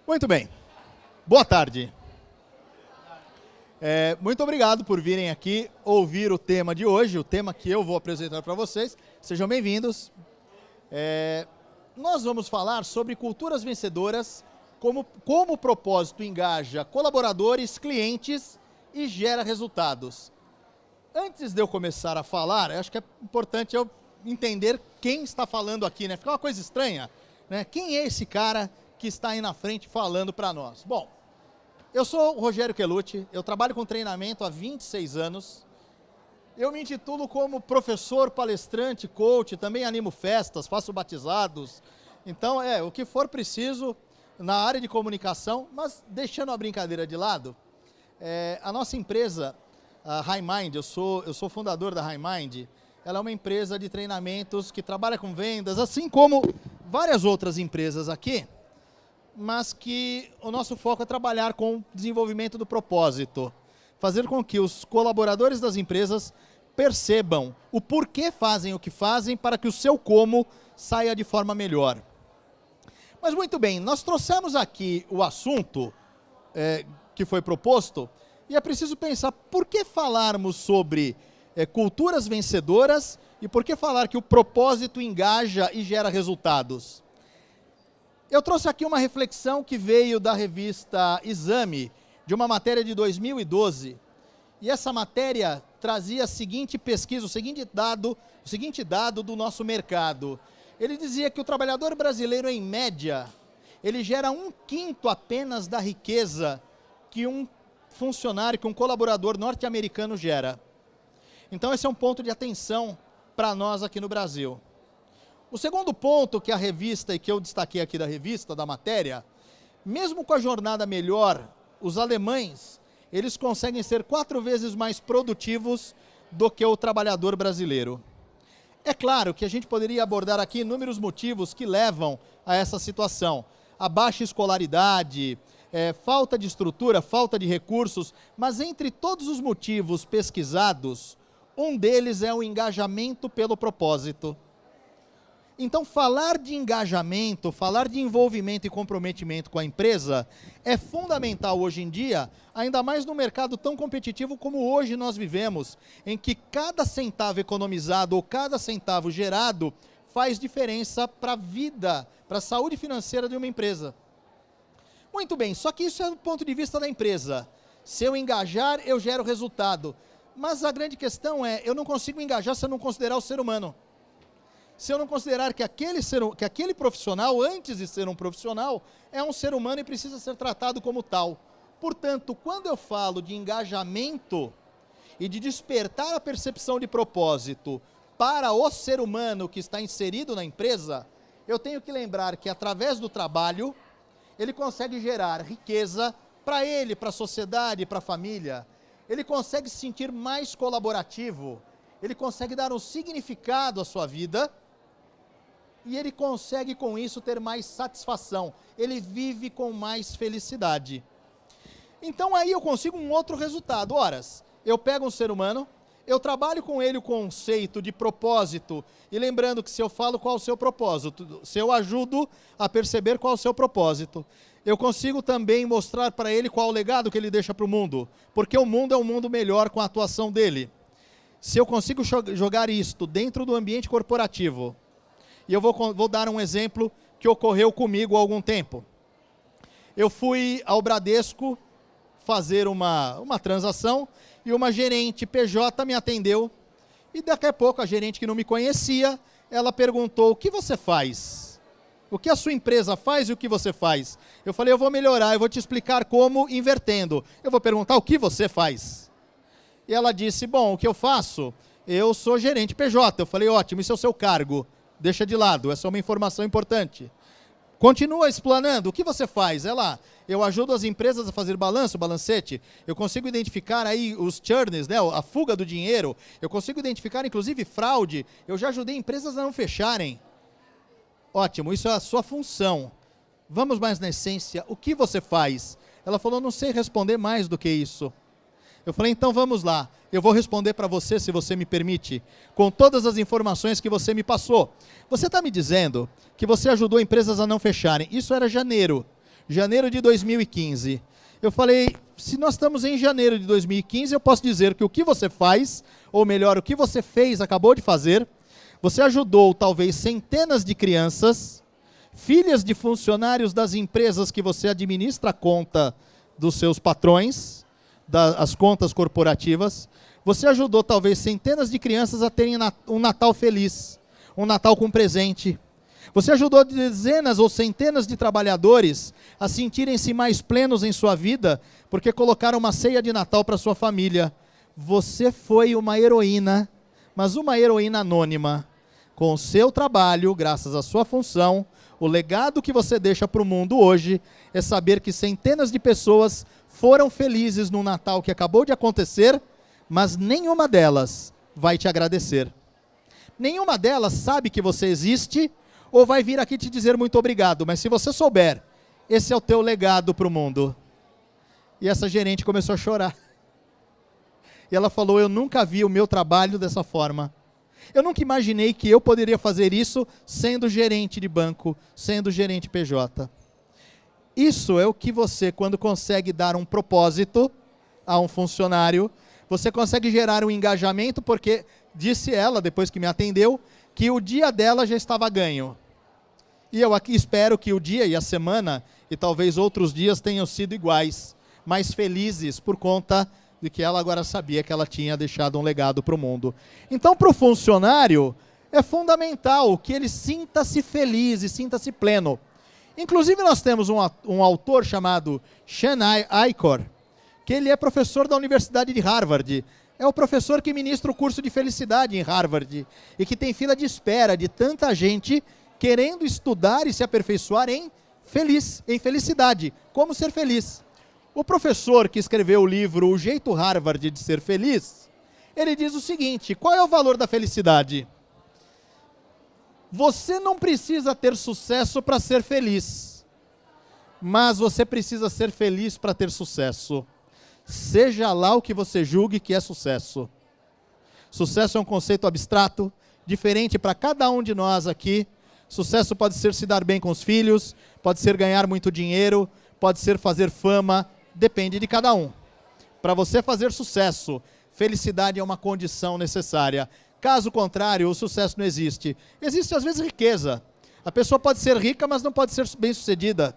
Muito bem. Boa tarde. Muito obrigado por virem aqui ouvir o tema de hoje, o tema que eu vou apresentar para vocês. Sejam bem-vindos. Nós vamos falar sobre culturas vencedoras, como o propósito engaja colaboradores, clientes e gera resultados. Antes de eu começar a falar, acho que é importante eu entender quem está falando aqui, né? Fica uma coisa estranha, né? Quem é esse cara que está aí na frente falando para nós? Bom, eu sou o Rogério Quelucci, eu trabalho com treinamento há 26 anos, eu me intitulo como professor, palestrante, coach, também animo festas, faço batizados, então o que for preciso na área de comunicação, mas deixando a brincadeira de lado, a nossa empresa, a HighMind, eu sou fundador da HighMind, ela é uma empresa de treinamentos que trabalha com vendas, assim como várias outras empresas aqui, mas que o nosso foco é trabalhar com o desenvolvimento do propósito, fazer com que os colaboradores das empresas percebam o porquê fazem o que fazem para que o seu como saia de forma melhor. Mas muito bem, nós trouxemos aqui o assunto que foi proposto e é preciso pensar por que falarmos sobre culturas vencedoras e por que falar que o propósito engaja e gera resultados. Eu trouxe aqui uma reflexão que veio da revista Exame, de uma matéria de 2012, e essa matéria trazia a seguinte pesquisa, o seguinte dado do nosso mercado. Ele dizia que o trabalhador brasileiro, em média, ele gera 1/5 apenas da riqueza que um funcionário, que um colaborador norte-americano gera. Então esse é um ponto de atenção para nós aqui no Brasil. O segundo ponto que a revista, e que eu destaquei aqui da revista, da matéria, mesmo com a jornada melhor, os alemães, eles conseguem ser 4 vezes mais produtivos do que o trabalhador brasileiro. É claro que a gente poderia abordar aqui inúmeros motivos que levam a essa situação. A baixa escolaridade, falta de estrutura, falta de recursos, mas entre todos os motivos pesquisados, um deles é o engajamento pelo propósito. Então, falar de engajamento, falar de envolvimento e comprometimento com a empresa é fundamental hoje em dia, ainda mais no mercado tão competitivo como hoje nós vivemos, em que cada centavo economizado ou cada centavo gerado faz diferença para a vida, para a saúde financeira de uma empresa. Muito bem, só que isso é do ponto de vista da empresa. Se eu engajar, eu gero resultado. Mas a grande questão é, eu não consigo engajar se eu não considerar o ser humano. Se eu não considerar que aquele profissional, antes de ser um profissional, é um ser humano e precisa ser tratado como tal. Portanto, quando eu falo de engajamento e de despertar a percepção de propósito para o ser humano que está inserido na empresa, eu tenho que lembrar que através do trabalho, ele consegue gerar riqueza para ele, para a sociedade, para a família. Ele consegue se sentir mais colaborativo, ele consegue dar um significado à sua vida e ele consegue com isso ter mais satisfação, ele vive com mais felicidade. Então aí eu consigo um outro resultado. Ora, eu pego um ser humano, eu trabalho com ele o conceito de propósito, e lembrando que se eu falo qual é o seu propósito, se eu ajudo a perceber qual é o seu propósito, eu consigo também mostrar para ele qual é o legado que ele deixa para o mundo, porque o mundo é um mundo melhor com a atuação dele. Se eu consigo jogar isto dentro do ambiente corporativo, e eu vou dar um exemplo que ocorreu comigo há algum tempo. Eu fui ao Bradesco fazer uma transação e uma gerente PJ me atendeu e daqui a pouco a gerente que não me conhecia, ela perguntou: o que você faz? O que a sua empresa faz e o que você faz? Eu falei: eu vou melhorar, eu vou te explicar como invertendo. Eu vou perguntar: o que você faz? E ela disse: bom, o que eu faço? Eu sou gerente PJ. Eu falei: ótimo, isso é o seu cargo. Deixa de lado, essa é uma informação importante. Continua explanando, o que você faz? Eu ajudo as empresas a fazer balanço, balancete, eu consigo identificar aí os churns, né, a fuga do dinheiro, eu consigo identificar inclusive fraude, eu já ajudei empresas a não fecharem. Ótimo, isso é a sua função. Vamos mais na essência, o que você faz? Ela falou: não sei responder mais do que isso. Eu falei: então vamos lá, eu vou responder para você, se você me permite, com todas as informações que você me passou. Você está me dizendo que você ajudou empresas a não fecharem. Isso era janeiro. janeiro de 2015. Eu falei, se nós estamos em janeiro de 2015, eu posso dizer que o que você faz, ou melhor, o que você fez, acabou de fazer, você ajudou talvez centenas de crianças, filhas de funcionários das empresas que você administra a conta dos seus patrões, as contas corporativas, você ajudou talvez centenas de crianças a terem um Natal feliz, um Natal com presente. Você ajudou dezenas ou centenas de trabalhadores a sentirem-se mais plenos em sua vida, porque colocaram uma ceia de Natal para sua família. Você foi uma heroína, mas uma heroína anônima. Com o seu trabalho, graças à sua função, o legado que você deixa para o mundo hoje é saber que centenas de pessoas foram felizes no Natal que acabou de acontecer, mas nenhuma delas vai te agradecer. Nenhuma delas sabe que você existe ou vai vir aqui te dizer muito obrigado, mas se você souber, esse é o teu legado para o mundo. E essa gerente começou a chorar. E ela falou, eu nunca vi o meu trabalho dessa forma. Eu nunca imaginei que eu poderia fazer isso sendo gerente de banco, sendo gerente PJ. Isso é o que você, quando consegue dar um propósito a um funcionário, você consegue gerar um engajamento, porque disse ela, depois que me atendeu, que o dia dela já estava ganho. E eu aqui espero que o dia e a semana, e talvez outros dias tenham sido iguais, mais felizes por conta de que ela agora sabia que ela tinha deixado um legado para o mundo. Então, para o funcionário, é fundamental que ele sinta-se feliz e sinta-se pleno. Inclusive, nós temos um autor chamado Sean Aichor, que ele é professor da Universidade de Harvard. É o professor que ministra o curso de felicidade em Harvard e que tem fila de espera de tanta gente querendo estudar e se aperfeiçoar em felicidade. Como ser feliz? O professor que escreveu o livro O Jeito Harvard de Ser Feliz, ele diz o seguinte, qual é o valor da felicidade? Você não precisa ter sucesso para ser feliz, mas você precisa ser feliz para ter sucesso. Seja lá o que você julgue que é sucesso. Sucesso é um conceito abstrato, diferente para cada um de nós aqui. Sucesso pode ser se dar bem com os filhos, pode ser ganhar muito dinheiro, pode ser fazer fama, depende de cada um. Para você fazer sucesso, felicidade é uma condição necessária. Caso contrário, o sucesso não existe. Existe às vezes riqueza. A pessoa pode ser rica, mas não pode ser bem-sucedida.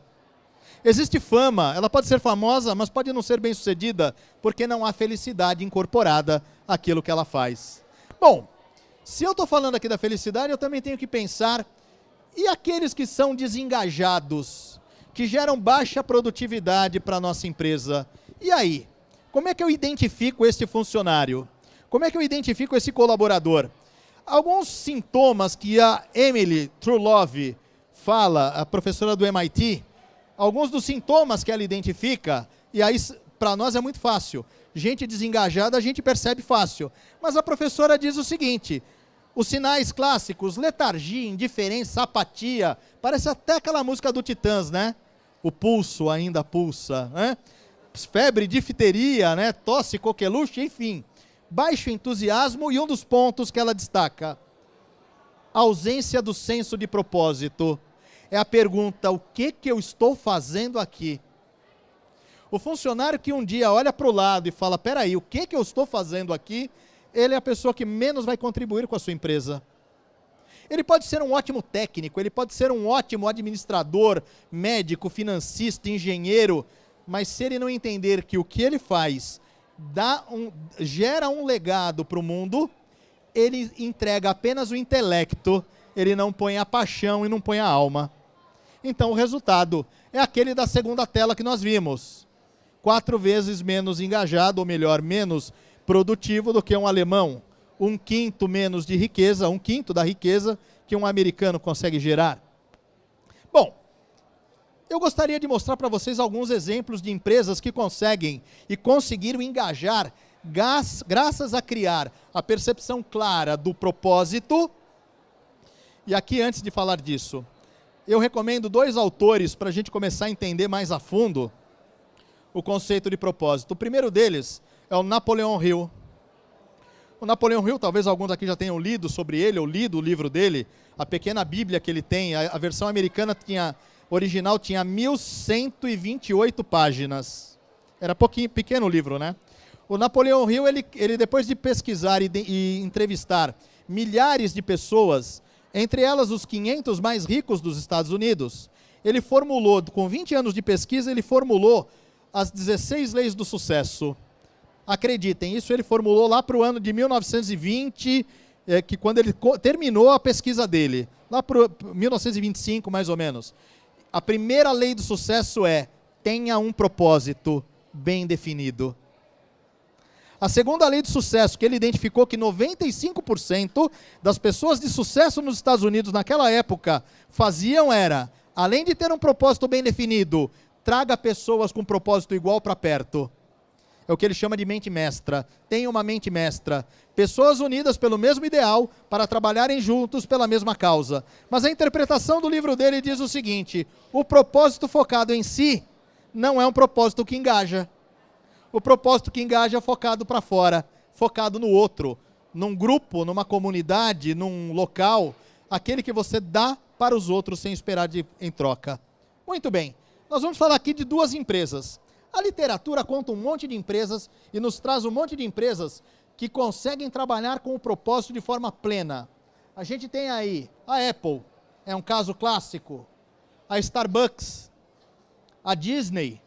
Existe fama, ela pode ser famosa, mas pode não ser bem-sucedida, porque não há felicidade incorporada àquilo que ela faz. Bom, se eu estou falando aqui da felicidade, eu também tenho que pensar, e aqueles que são desengajados, que geram baixa produtividade para a nossa empresa? E aí? Como é que eu identifico este funcionário? Como é que eu identifico esse colaborador? Alguns sintomas que a Emily Trulove fala, a professora do MIT, alguns dos sintomas que ela identifica, e aí para nós é muito fácil. Gente desengajada a gente percebe fácil. Mas a professora diz o seguinte, os sinais clássicos, letargia, indiferença, apatia, parece até aquela música do Titãs, né? O pulso ainda pulsa, né? Febre, difteria, né? Tosse, coqueluche, enfim. Baixo entusiasmo e um dos pontos que ela destaca, ausência do senso de propósito. É a pergunta, o que eu estou fazendo aqui? O funcionário que um dia olha para o lado e fala, peraí, o que eu estou fazendo aqui? Ele é a pessoa que menos vai contribuir com a sua empresa. Ele pode ser um ótimo técnico, ele pode ser um ótimo administrador, médico, financista, engenheiro, mas se ele não entender que o que ele faz gera um legado para o mundo, ele entrega apenas o intelecto, ele não põe a paixão e não põe a alma. Então o resultado é aquele da segunda tela que nós vimos. 4 vezes menos engajado, ou melhor, menos produtivo do que um alemão. 1/5 menos de riqueza, 1/5 da riqueza que um americano consegue gerar. Bom, eu gostaria de mostrar para vocês alguns exemplos de empresas que conseguem e conseguiram engajar graças a criar a percepção clara do propósito. E aqui, antes de falar disso, eu recomendo 2 autores para a gente começar a entender mais a fundo o conceito de propósito. O primeiro deles é o Napoleon Hill. O Napoleon Hill, talvez alguns aqui já tenham lido sobre ele, ou lido o livro dele, a pequena bíblia que ele tem. A versão americana tinha original tinha 1.128 páginas. Era pequeno o livro, né? O Napoleão Hill, ele depois de pesquisar e entrevistar milhares de pessoas, entre elas os 500 mais ricos dos Estados Unidos, ele formulou, com 20 anos de pesquisa, ele formulou as 16 leis do sucesso. Acreditem, isso ele formulou lá para o ano de 1920, que quando ele terminou a pesquisa dele, lá para 1925 mais ou menos. A primeira lei do sucesso é: tenha um propósito bem definido. A segunda lei do sucesso, que ele identificou que 95% das pessoas de sucesso nos Estados Unidos naquela época faziam era, além de ter um propósito bem definido, traga pessoas com propósito igual para perto. É o que ele chama de mente mestra. Tenha uma mente mestra. Pessoas unidas pelo mesmo ideal para trabalharem juntos pela mesma causa. Mas a interpretação do livro dele diz o seguinte: o propósito focado em si não é um propósito que engaja. O propósito que engaja é focado para fora, focado no outro, num grupo, numa comunidade, num local, aquele que você dá para os outros sem esperar em troca. Muito bem, nós vamos falar aqui de duas empresas. A literatura conta um monte de empresas e nos traz um monte de empresas que conseguem trabalhar com o propósito de forma plena. A gente tem aí a Apple, é um caso clássico, a Starbucks, a Disney,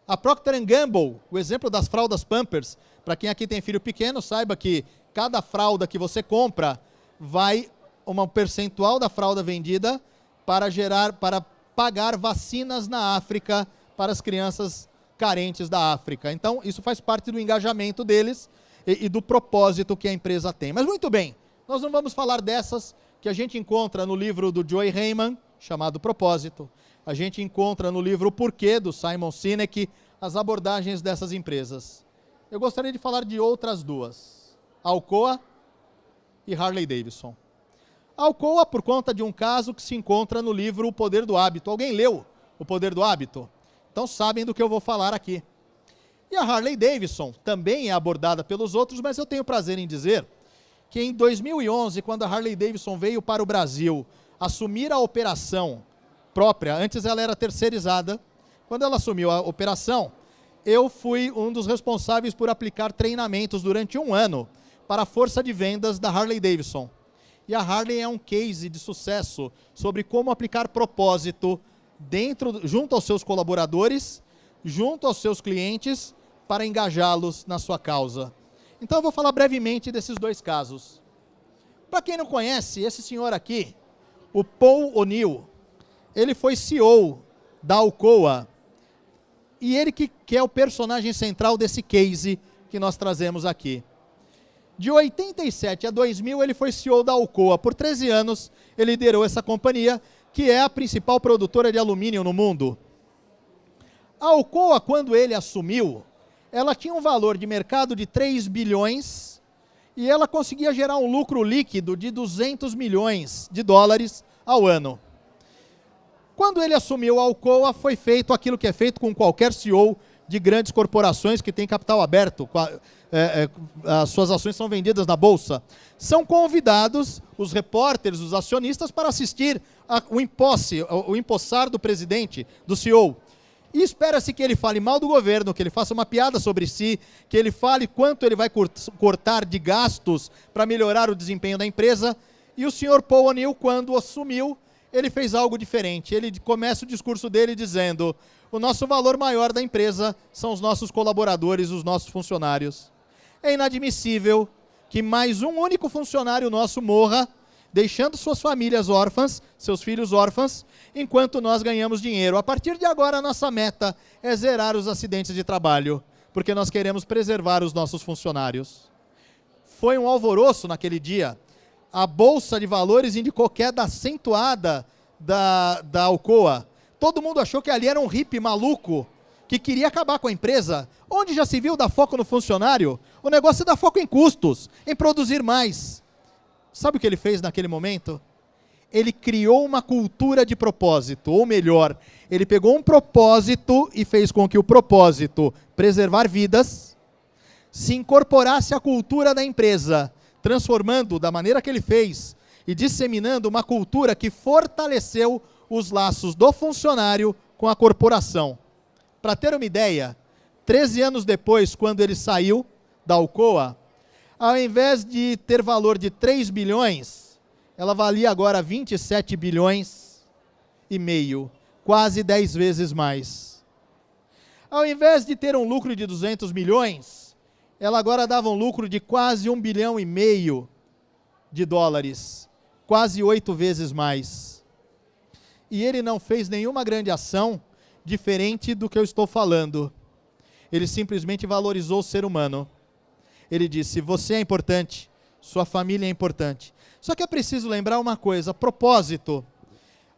a Procter & Gamble, o exemplo das fraldas Pampers. Para quem aqui tem filho pequeno, saiba que cada fralda que você compra vai um percentual da fralda vendida para pagar vacinas na África para as crianças carentes da África. Então, isso faz parte do engajamento deles e do propósito que a empresa tem. Mas muito bem, nós não vamos falar dessas que a gente encontra no livro do Joy Heyman, chamado Propósito. A gente encontra no livro O Porquê, do Simon Sinek, as abordagens dessas empresas. Eu gostaria de falar de outras duas, Alcoa e Harley Davidson. A Alcoa, por conta de um caso que se encontra no livro O Poder do Hábito. Alguém leu O Poder do Hábito? Então sabem do que eu vou falar aqui. E a Harley Davidson também é abordada pelos outros, mas eu tenho prazer em dizer que em 2011, quando a Harley Davidson veio para o Brasil assumir a operação própria, antes ela era terceirizada, quando ela assumiu a operação, eu fui um dos responsáveis por aplicar treinamentos durante um ano para a força de vendas da Harley Davidson. E a Harley é um case de sucesso sobre como aplicar propósito junto aos seus colaboradores, junto aos seus clientes, para engajá-los na sua causa. Então eu vou falar brevemente desses dois casos. Para quem não conhece, esse senhor aqui, o Paul O'Neill, ele foi CEO da Alcoa, e ele que é o personagem central desse case que nós trazemos aqui. De 87 a 2000, ele foi CEO da Alcoa. Por 13 anos, ele liderou essa companhia, que é a principal produtora de alumínio no mundo. A Alcoa, quando ele assumiu, ela tinha um valor de mercado de 3 bilhões e ela conseguia gerar um lucro líquido de 200 milhões de dólares ao ano. Quando ele assumiu a Alcoa, foi feito aquilo que é feito com qualquer CEO de grandes corporações que tem capital aberto, as suas ações são vendidas na bolsa. São convidados os repórteres, os acionistas, para assistir o empossar do presidente, do CEO. E espera-se que ele fale mal do governo, que ele faça uma piada sobre si, que ele fale quanto ele vai cortar de gastos para melhorar o desempenho da empresa. E o senhor Paul O'Neill, quando assumiu, ele fez algo diferente. Ele começa o discurso dele dizendo: o nosso valor maior da empresa são os nossos colaboradores, os nossos funcionários. É inadmissível que mais um único funcionário nosso morra, deixando suas famílias órfãs, seus filhos órfãos, enquanto nós ganhamos dinheiro. A partir de agora, a nossa meta é zerar os acidentes de trabalho, porque nós queremos preservar os nossos funcionários. Foi um alvoroço naquele dia. A Bolsa de Valores indicou queda acentuada da Alcoa. Todo mundo achou que ali era um hippie maluco que queria acabar com a empresa. Onde já se viu dar foco no funcionário? O negócio é dar foco em custos, em produzir mais. Sabe o que ele fez naquele momento? Ele criou uma cultura de propósito, ou melhor, ele pegou um propósito e fez com que o propósito, preservar vidas, se incorporasse à cultura da empresa, transformando, da maneira que ele fez, e disseminando uma cultura que fortaleceu os laços do funcionário com a corporação. Para ter uma ideia, 13 anos depois, quando ele saiu da Alcoa, ao invés de ter valor de 3 bilhões, ela valia agora 27 bilhões e meio, quase 10 vezes mais. Ao invés de ter um lucro de 200 milhões, ela agora dava um lucro de quase 1 bilhão e meio de dólares, quase 8 vezes mais. E ele não fez nenhuma grande ação diferente do que eu estou falando. Ele simplesmente valorizou o ser humano. Ele disse, você é importante, sua família é importante. Só que é preciso lembrar uma coisa, propósito.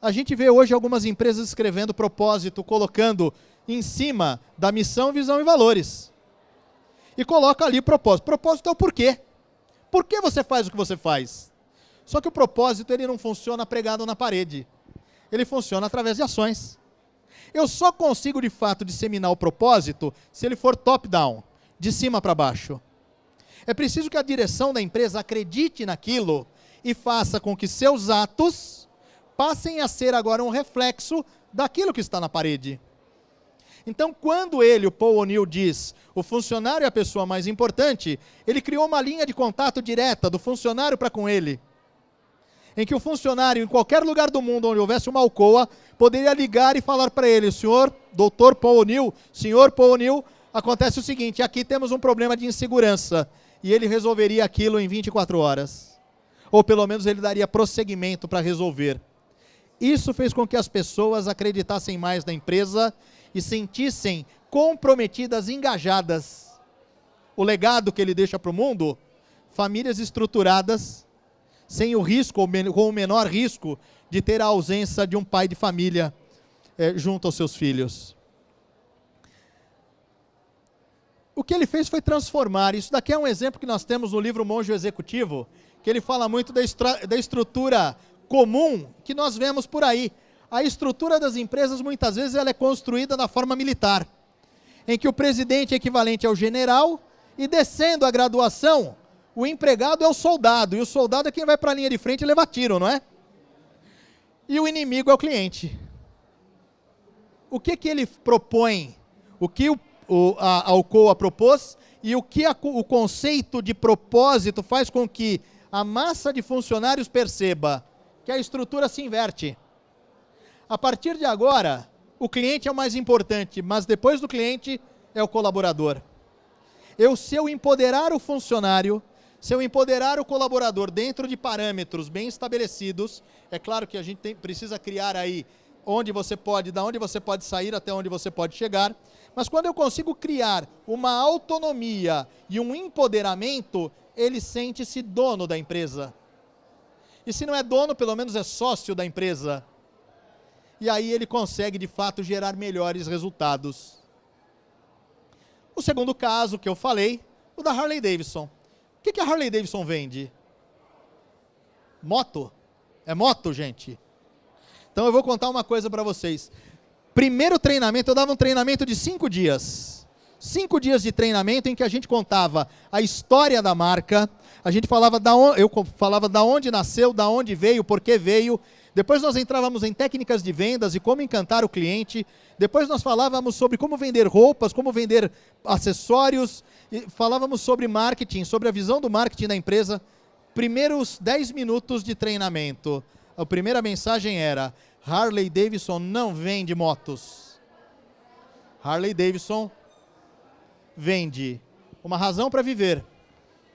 A gente vê hoje algumas empresas escrevendo propósito, colocando em cima da missão, visão e valores. E coloca ali propósito. Propósito é o porquê. Por que você faz o que você faz? Só que o propósito ele não funciona pregado na parede. Ele funciona através de ações. Eu só consigo de fato disseminar o propósito se ele for top-down, de cima para baixo. É preciso que a direção da empresa acredite naquilo e faça com que seus atos passem a ser agora um reflexo daquilo que está na parede. Então, quando ele, o Paul O'Neill, diz o funcionário é a pessoa mais importante, ele criou uma linha de contato direta do funcionário para com ele, em que o funcionário, em qualquer lugar do mundo onde houvesse uma Alcoa, poderia ligar e falar para ele, senhor Dr. Paul O'Neill, senhor Paul O'Neill, acontece o seguinte, aqui temos um problema de insegurança, e ele resolveria aquilo em 24 horas. Ou pelo menos ele daria prosseguimento para resolver. Isso fez com que as pessoas acreditassem mais na empresa e sentissem comprometidas, engajadas. O legado que ele deixa para o mundo, famílias estruturadas, sem o risco, ou com o menor risco, de ter a ausência de um pai de família junto aos seus filhos. O que ele fez foi transformar. Isso daqui é um exemplo que nós temos no livro Monge Executivo, que ele fala muito da estrutura comum que nós vemos por aí. A estrutura das empresas, muitas vezes, ela é construída da forma militar, em que o presidente é equivalente ao general, e descendo a graduação, o empregado é o soldado, e o soldado é quem vai para a linha de frente e leva tiro, não é? E o inimigo é o cliente. O que ele propõe? O que a Alcoa propôs e o que o conceito de propósito faz com que a massa de funcionários perceba que a estrutura se inverte. A partir de agora, o cliente é o mais importante, mas depois do cliente é o colaborador. Se eu empoderar o funcionário, se eu empoderar o colaborador dentro de parâmetros bem estabelecidos, é claro que a gente precisa criar aí da onde você pode sair até onde você pode chegar, mas quando eu consigo criar uma autonomia e um empoderamento, ele sente-se dono da empresa. E se não é dono, pelo menos é sócio da empresa. E aí ele consegue, de fato, gerar melhores resultados. O segundo caso que eu falei, o da Harley Davidson. O que a Harley Davidson vende? Moto. É moto, gente. Então eu vou contar uma coisa para vocês. Primeiro treinamento, eu dava um treinamento de 5 dias. 5 dias de treinamento em que a gente contava a história da marca, eu falava da onde nasceu, da onde veio, por que veio. Depois nós entrávamos em técnicas de vendas e como encantar o cliente. Depois nós falávamos sobre como vender roupas, como vender acessórios. E falávamos sobre marketing, sobre a visão do marketing da empresa. Primeiros 10 minutos de treinamento. A primeira mensagem era: Harley Davidson não vende motos. Harley Davidson vende uma razão para viver,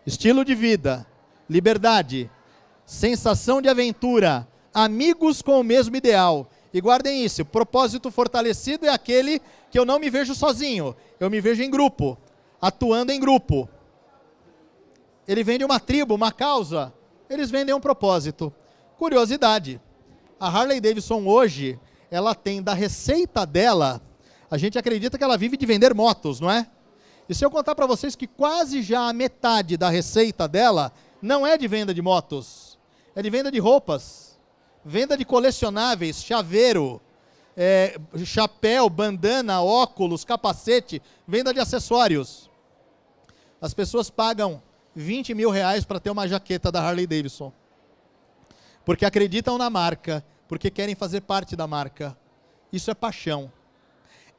estilo de vida, liberdade, sensação de aventura, amigos com o mesmo ideal. E guardem isso, o propósito fortalecido é aquele que eu não me vejo sozinho, eu me vejo em grupo, atuando em grupo. Ele vende uma tribo, uma causa, eles vendem um propósito. Curiosidade, a Harley Davidson hoje, ela tem da receita dela, a gente acredita que ela vive de vender motos, não é? E se eu contar para vocês que quase já a metade da receita dela não é de venda de motos, é de venda de roupas, venda de colecionáveis, chaveiro, chapéu, bandana, óculos, capacete, venda de acessórios. As pessoas pagam 20 mil reais para ter uma jaqueta da Harley Davidson. porque acreditam na marca, porque querem fazer parte da marca. Isso é paixão.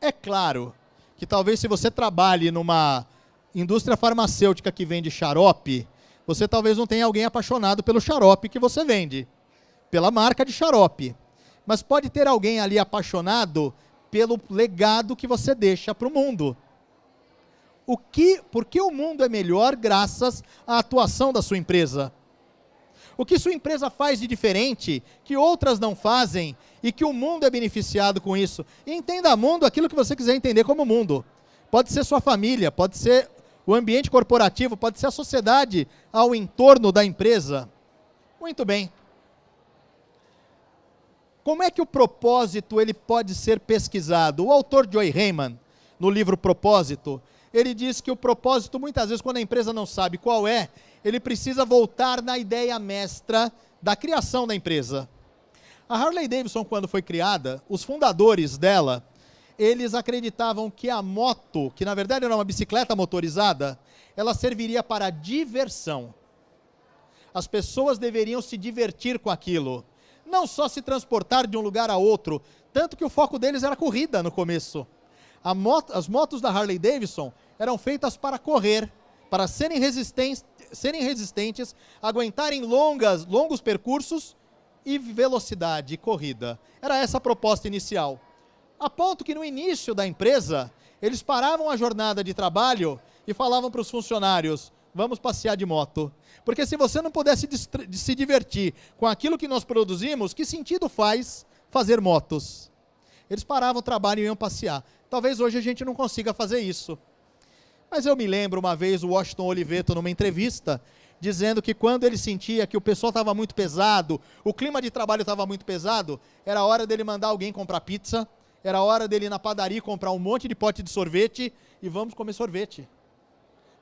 É claro que talvez se você trabalhe numa indústria farmacêutica que vende xarope, você talvez não tenha alguém apaixonado pelo xarope que você vende, pela marca de xarope. Mas pode ter alguém ali apaixonado pelo legado que você deixa para o mundo. Por que o mundo é melhor graças à atuação da sua empresa? O que sua empresa faz de diferente, que outras não fazem, e que o mundo é beneficiado com isso? E entenda mundo aquilo que você quiser entender como mundo. Pode ser sua família, pode ser o ambiente corporativo, pode ser a sociedade ao entorno da empresa. Muito bem. Como é que o propósito ele pode ser pesquisado? O autor Joy Heyman, no livro Propósito, ele diz que o propósito, muitas vezes, quando a empresa não sabe qual é, ele precisa voltar na ideia mestra da criação da empresa. A Harley Davidson, quando foi criada, os fundadores dela, eles acreditavam que a moto, que na verdade era uma bicicleta motorizada, ela serviria para diversão. As pessoas deveriam se divertir com aquilo, não só se transportar de um lugar a outro, tanto que o foco deles era corrida no começo. As motos da Harley Davidson eram feitas para correr, para serem resistentes, aguentarem longos percursos e velocidade, corrida. Era essa a proposta inicial. A ponto que no início da empresa, eles paravam a jornada de trabalho e falavam para os funcionários, vamos passear de moto. Porque se você não pudesse se divertir com aquilo que nós produzimos, que sentido faz fazer motos? Eles paravam o trabalho e iam passear. Talvez hoje a gente não consiga fazer isso. Mas eu me lembro uma vez o Washington Oliveto numa entrevista, dizendo que quando ele sentia que o pessoal estava muito pesado, o clima de trabalho estava muito pesado, era hora dele mandar alguém comprar pizza, era hora dele ir na padaria comprar um monte de pote de sorvete e vamos comer sorvete.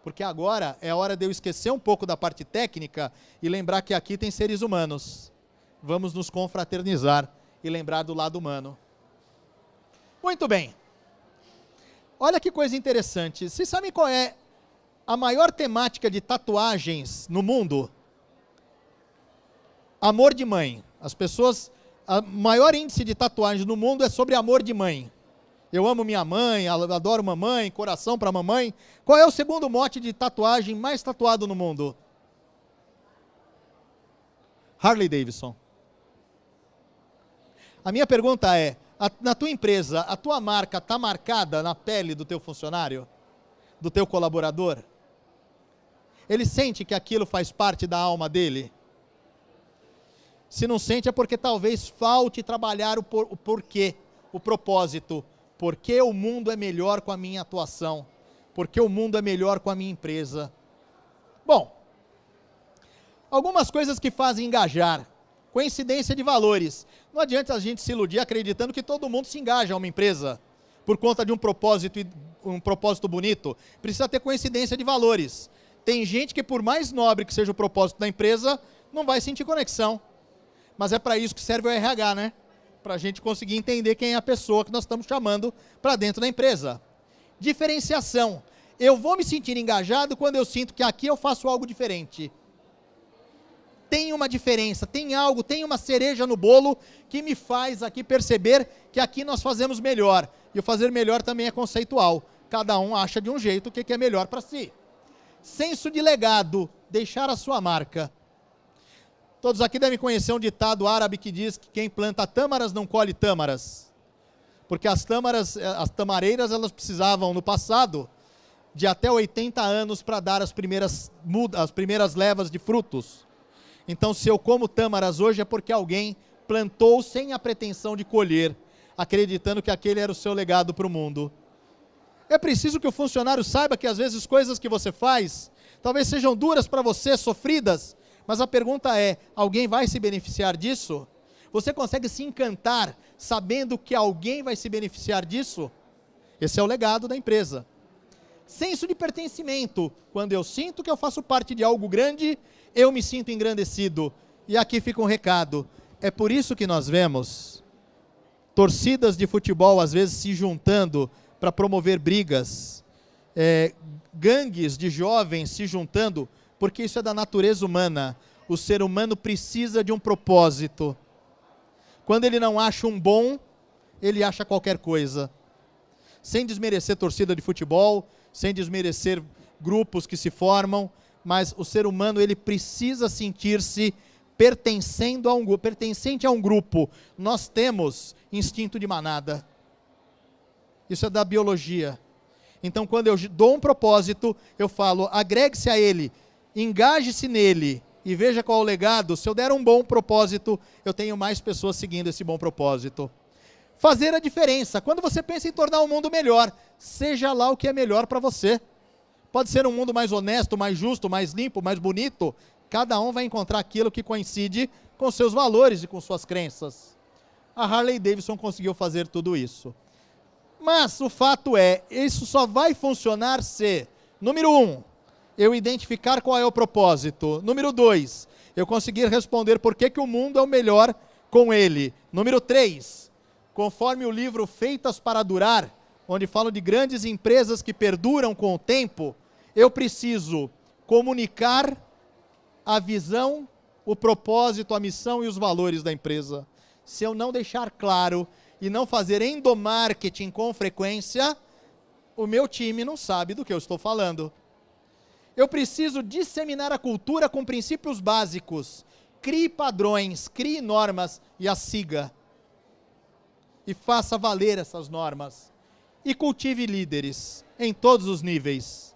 Porque agora é hora de eu esquecer um pouco da parte técnica e lembrar que aqui tem seres humanos. Vamos nos confraternizar e lembrar do lado humano. Muito bem. Olha que coisa interessante. Vocês sabem qual é a maior temática de tatuagens no mundo? Amor de mãe. O maior índice de tatuagens no mundo é sobre amor de mãe. Eu amo minha mãe, adoro mamãe, coração para mamãe. Qual é o segundo mote de tatuagem mais tatuado no mundo? Harley Davidson. A minha pergunta é, na tua empresa, a tua marca está marcada na pele do teu funcionário? Do teu colaborador? Ele sente que aquilo faz parte da alma dele? Se não sente é porque talvez falte trabalhar o porquê, o propósito. Porque o mundo é melhor com a minha atuação? Porque o mundo é melhor com a minha empresa? Bom, algumas coisas que fazem engajar. Coincidência de valores. Não adianta a gente se iludir acreditando que todo mundo se engaja a uma empresa por conta de um propósito bonito. Precisa ter coincidência de valores. Tem gente que, por mais nobre que seja o propósito da empresa, não vai sentir conexão. Mas é para isso que serve o RH, né? Para a gente conseguir entender quem é a pessoa que nós estamos chamando para dentro da empresa. Diferenciação. Eu vou me sentir engajado quando eu sinto que aqui eu faço algo diferente. Tem uma diferença, tem algo, tem uma cereja no bolo que me faz aqui perceber que aqui nós fazemos melhor. E o fazer melhor também é conceitual. Cada um acha de um jeito o que é melhor para si. Senso de legado, deixar a sua marca. Todos aqui devem conhecer um ditado árabe que diz que quem planta tâmaras não colhe tâmaras. Porque as tamareiras, elas precisavam, no passado, de até 80 anos para dar as primeiras levas de frutos. Então, se eu como tâmaras hoje é porque alguém plantou sem a pretensão de colher, acreditando que aquele era o seu legado para o mundo. É preciso que o funcionário saiba que às vezes coisas que você faz, talvez sejam duras para você, sofridas, mas a pergunta é, alguém vai se beneficiar disso? Você consegue se encantar sabendo que alguém vai se beneficiar disso? Esse é o legado da empresa. Senso de pertencimento. Quando eu sinto que eu faço parte de algo grande, eu me sinto engrandecido. E aqui fica um recado. É por isso que nós vemos torcidas de futebol, às vezes, se juntando para promover brigas. Gangues de jovens se juntando, porque isso é da natureza humana. o ser humano precisa de um propósito. Quando ele não acha um bom, ele acha qualquer coisa. Sem desmerecer torcida de futebol, sem desmerecer grupos que se formam, mas o ser humano ele precisa sentir-se pertencente a um grupo. Nós temos instinto de manada. Isso é da biologia. Então, quando eu dou um propósito, eu falo, agregue-se a ele, engaje-se nele e veja qual é o legado. Se eu der um bom propósito, eu tenho mais pessoas seguindo esse bom propósito. Fazer a diferença. Quando você pensa em tornar o mundo melhor, seja lá o que é melhor para você. Pode ser um mundo mais honesto, mais justo, mais limpo, mais bonito. Cada um vai encontrar aquilo que coincide com seus valores e com suas crenças. A Harley Davidson conseguiu fazer tudo isso. Mas o fato é, isso só vai funcionar se, número 1, eu identificar qual é o propósito. Número 2, eu conseguir responder por que o mundo é o melhor com ele. Número 3, conforme o livro Feitas para Durar, onde falo de grandes empresas que perduram com o tempo, eu preciso comunicar a visão, o propósito, a missão e os valores da empresa. Se eu não deixar claro e não fazer endomarketing com frequência, o meu time não sabe do que eu estou falando. Eu preciso disseminar a cultura com princípios básicos. Crie padrões, crie normas e as siga. E faça valer essas normas. E cultive líderes em todos os níveis.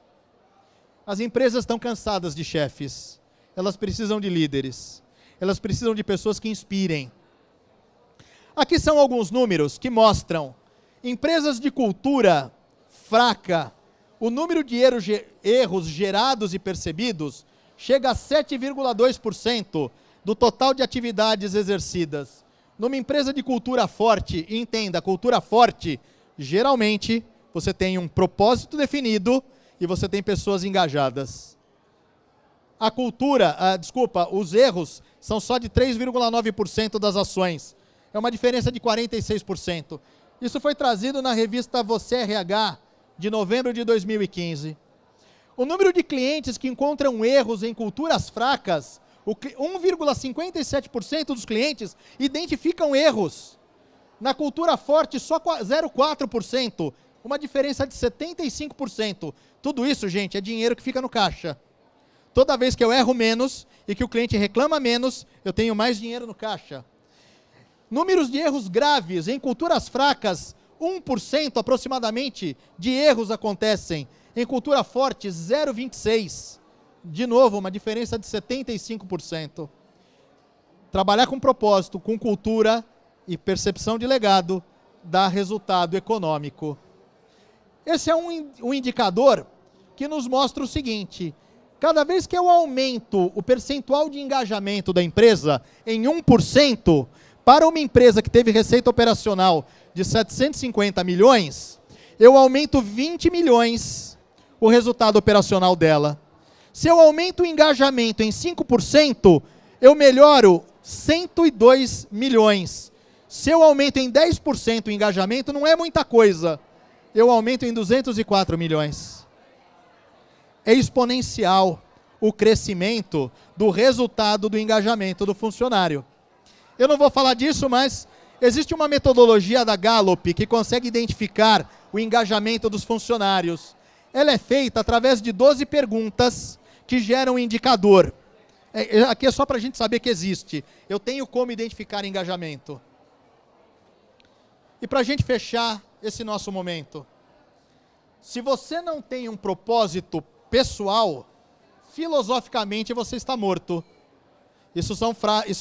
As empresas estão cansadas de chefes. Elas precisam de líderes. Elas precisam de pessoas que inspirem. Aqui são alguns números que mostram empresas de cultura fraca. O número de erros gerados e percebidos chega a 7,2% do total de atividades exercidas. Numa empresa de cultura forte, e entenda, cultura forte, geralmente você tem um propósito definido e você tem pessoas engajadas. Os erros são só de 3,9% das ações. É uma diferença de 46%. Isso foi trazido na revista Você RH, de novembro de 2015. O número de clientes que encontram erros em culturas fracas, 1,57% dos clientes identificam erros. Na cultura forte, só 0,4%. Uma diferença de 75%. Tudo isso, gente, é dinheiro que fica no caixa. Toda vez que eu erro menos e que o cliente reclama menos, eu tenho mais dinheiro no caixa. Números de erros graves em culturas fracas, 1% aproximadamente de erros acontecem. Em cultura forte, 0,26%. De novo, uma diferença de 75%. Trabalhar com propósito, com cultura e percepção de legado dá resultado econômico. Esse é um indicador que nos mostra o seguinte: cada vez que eu aumento o percentual de engajamento da empresa em 1%, para uma empresa que teve receita operacional de 750 milhões, eu aumento 20 milhões o resultado operacional dela. Se eu aumento o engajamento em 5%, eu melhoro 102 milhões. Se eu aumento em 10% o engajamento, não é muita coisa. Eu aumento em 204 milhões. É exponencial o crescimento do resultado do engajamento do funcionário. Eu não vou falar disso, mas existe uma metodologia da Gallup que consegue identificar o engajamento dos funcionários. Ela é feita através de 12 perguntas que geram um indicador. Aqui é só para a gente saber que existe. Eu tenho como identificar engajamento. E para a gente fechar esse nosso momento, se você não tem um propósito pessoal, filosoficamente você está morto. Isso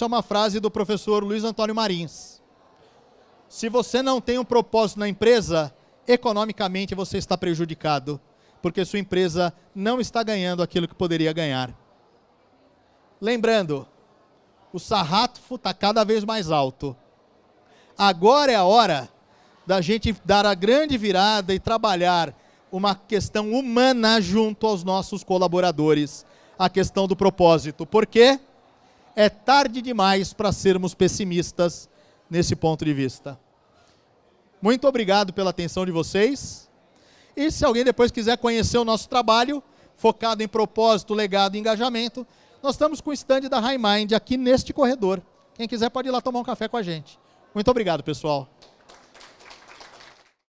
é uma frase do professor Luiz Antônio Marins. Se você não tem um propósito na empresa, economicamente você está prejudicado, porque sua empresa não está ganhando aquilo que poderia ganhar. Lembrando, o sarrafo está cada vez mais alto. Agora é a hora da gente dar a grande virada e trabalhar uma questão humana junto aos nossos colaboradores, a questão do propósito. Por quê? É tarde demais para sermos pessimistas nesse ponto de vista. Muito obrigado pela atenção de vocês. E se alguém depois quiser conhecer o nosso trabalho, focado em propósito, legado e engajamento, nós estamos com o stand da HiMind aqui neste corredor. Quem quiser pode ir lá tomar um café com a gente. Muito obrigado, pessoal.